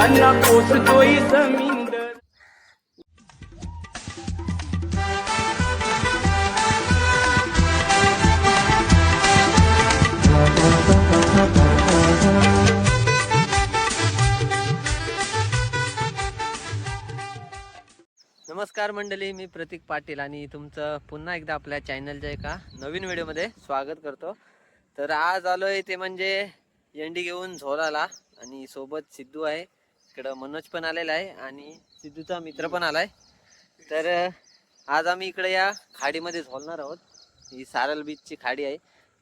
त्यांना पोचतोय जमीनदर. नमस्कार मंडळी, मी प्रतीक पाटील आणि तुमचं पुन्हा एकदा आपल्या चॅनलच्या एका नवीन व्हिडिओमध्ये स्वागत करतो. तर आज आलोय ते म्हणजे एंडी घेऊन झोलाला आणि सोबत सिद्धू आहे, इकडं मनोज पण आलेला आहे आणि सिद्धूचा मित्र पण आलाय. तर आज आम्ही इकडे या खाडीमध्ये झोलणार आहोत. ही सारल बीचची खाडी आहे.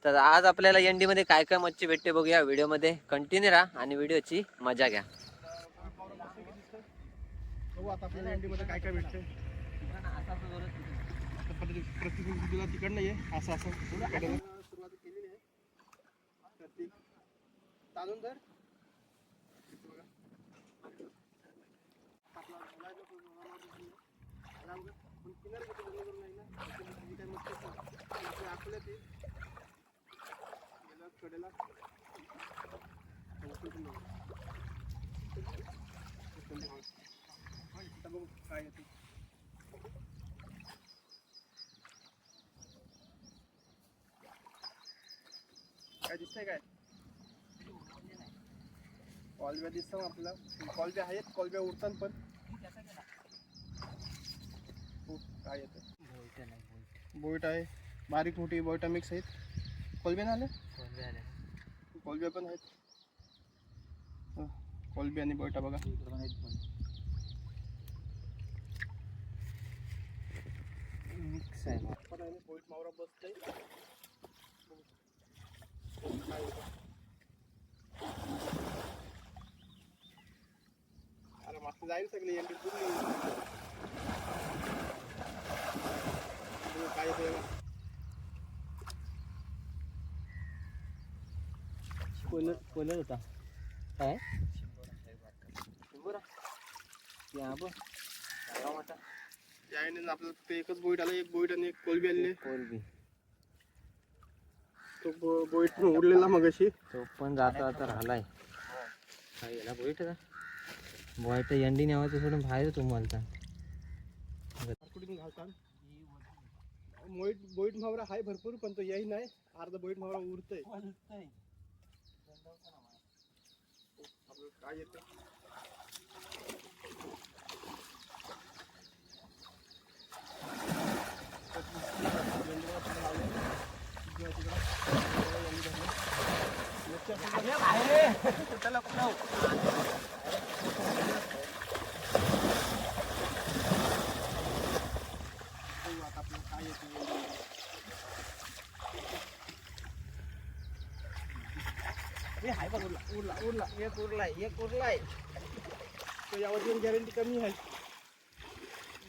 तर आज आपल्याला एंडीमध्ये काय काय मच्छी भेटते बघूया. व्हिडिओमध्ये कंटिन्यू राहा आणि व्हिडिओची मजा घ्या. आता आपल्याला एंडीमध्ये काय काय भेटते प्रतिनिधीला तिकडनं ये असं सुरुवात केलेली आहे. तर ती चालून जर आपल्या ते कडेला काय येते काय दिसतंय काय कॉलब्या दिसतो आपल्याला. कॉलब्या आहेत, कॉलब्या उडतात पण काय येतं बोईट आहे, बारीक मोठी बोईटा मिक्स आहेत. कॉलब्या आले कॉलब्या पण आहेत. कॉलब्या आणि बोईटा बघा मिक्स आहे. बोईट मावरा बसतंय. अरे मागचं जाईल सगळी एंडी पूर्ण काय येतं कोलर होता काय आपलं ते एकच बोईट आलं, एक बोईट आणि एक कोलबी आलेली. कोलबी तो बोईट उडलेला मग अशी तो पण जाता आता राहिलाय. काय याला बोईट का बोईट एंडी नेवायचं सोडून बाहेर तुम्हाला कुठून घालतात. बोईट मावरा हाय भरपूर पण तो यही नाही. अर्धा बोईट मावरा उरतय. काय येतं उरलाय तो यावर गॅरंटी कमी आहे.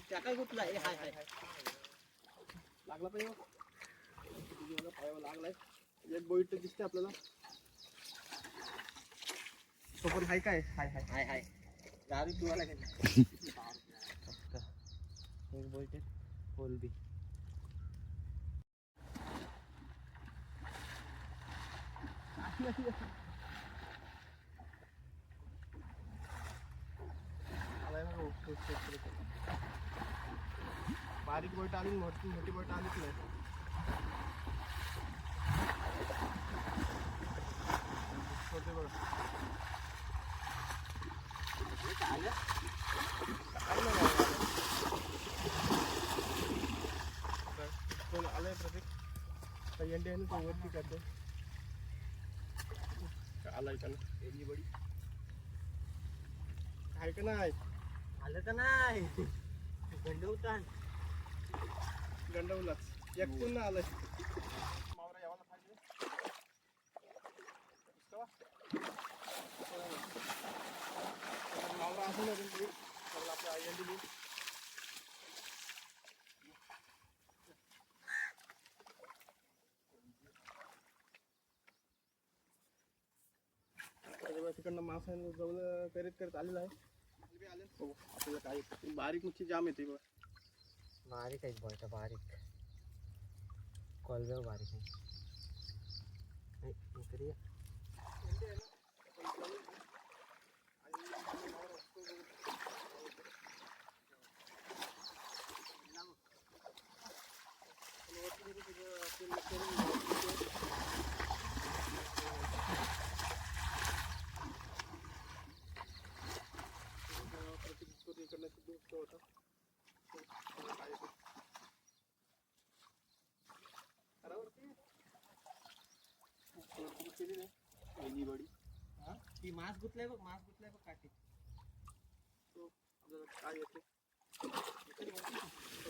त्या काय कुठला हाय हाय लागला पाहिजे पायावर लागलाय. एक बोईट दिसते आपल्याला. तो पण हाय काय हाय हाय हाय हाय दारू पिवायला गेला एक बोलते कोलबी बारीक बोईट आली, मोठी बोईट आलीच नाही. आलंय प्रत्येक एंडी आहे ना तो वरती करते. आलाय का ना एंडी बडी आहे का नाही आलं का नाही गंडवतान गंडवलाच एकूण आलंय. मावरा यावाला पाहिजे मावरा असं नाही आपल्या एंडी तिकडनं मासा जवळ करत आलेला आहे. आपल्याला काय बारीक मच्छी जाम येते बघ. बारीक आहे बोलता बारीक कॉलवे बारीक आहे. ती मास गुतलाय बघ काठी. काय येते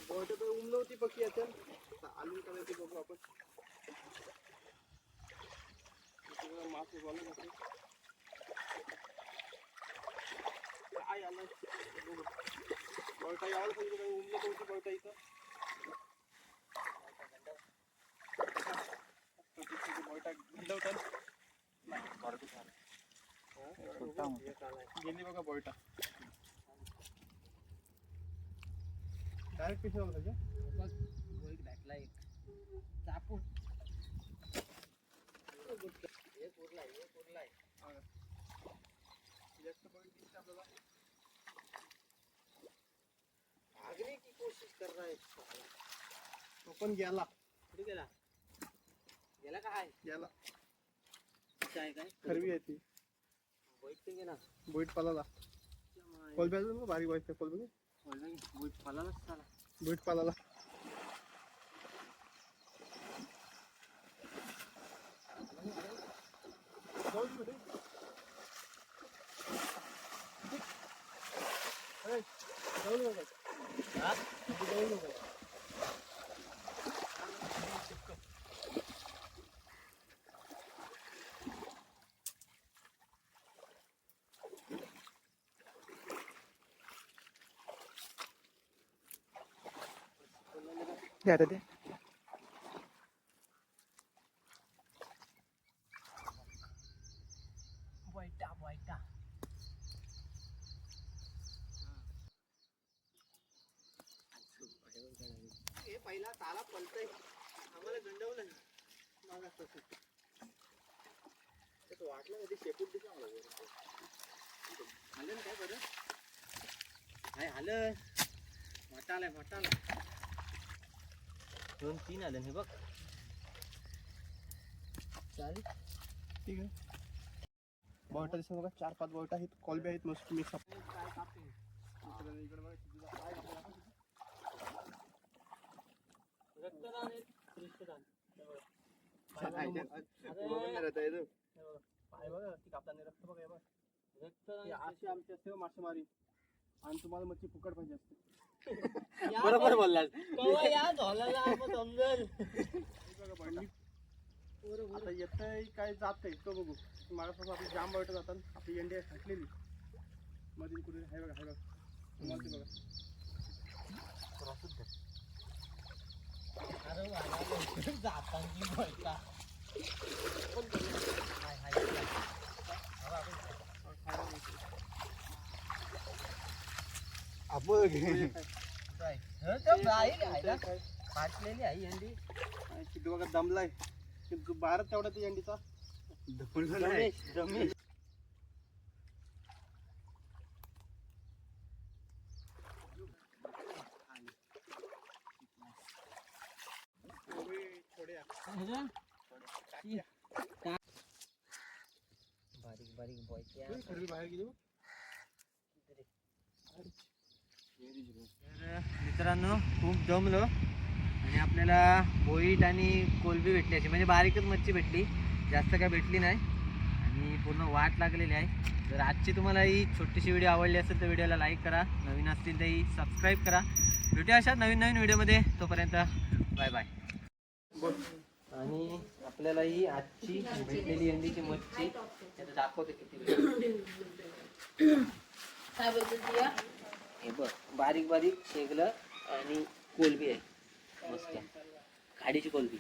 बोट तर उमलं होती पक्की याच्यात आलून करायची बघू आपण. मास उगवलं होते काय आलं बघू. बळटा यावं पाहिजे काही उमलं होती बळटा इथं. बळटा गंडवतात गेली बघा बळटा. डायरेक्ट पिशा होता भेटला एक चापून. भागने की कोशिश कर रहा है. तो पण गेला. कुठे गेला? गेला काय? गेला. काय खरवी आहे ती. बोईट गेला. बोईट पालाला. कोलब्या ना बारीक व्हायचं कोलबे. बोईट पालालाच चाला. बोईट पालाला. Ya tadi. वाईटा. हे पहिला ताला पलतय. आम्हाला गंडवलं मागास तसं. ते वाटलं कधी शेपूट दिसला मला. आलं ना काय बरं? काय आलं? मोठा आलाय. 2-3 आलं हे बघ. चालेल ठीक आहे. बोटा दिसत बघा 4-5 बोट आहेत. कोलबे आहेत मस्त मिक्स अप. मासेमारी आणि तुम्हाला मच्छी फुकट पाहिजे असते. बरोबर बोललास. समजेल. आता येतंय काय जात आहे तो बघू. माझ्यापासून आपली जाम बोट जातात. आपली अंडी फाटलेली मध्ये कुठे आहे बघा. तुम्हाला ते बघा. फाटलेली आहे अंडी. किती बघा दमलाय. भारत तेवढा ती अंडीचा रमेश. बारीक बॉयच्या बाहेर गेली. मित्रांनो खूप जमलो आणि आपल्याला बोईट आणि कोलबी भेटली अशी म्हणजे बारीकच मच्छी भेटली. जास्त काय भेटली नाही आणि पूर्ण वाट लागलेली आहे. जर आजची तुम्हाला ही छोटीशी व्हिडिओ आवडली असेल तर व्हिडिओला लाईक करा. नवीन असतील तर ही सबस्क्राईब करा. भेटूया अशा नवीन व्हिडिओमध्ये. तोपर्यंत बाय बाय. आणि आपल्याला ही आजची भेटलेली अंडीची मच्छी दाखवते किती काय बोलतो. हे बघ बारीक शेगलं आणि कोलबी आहे मस्त खाडीची कोलबी.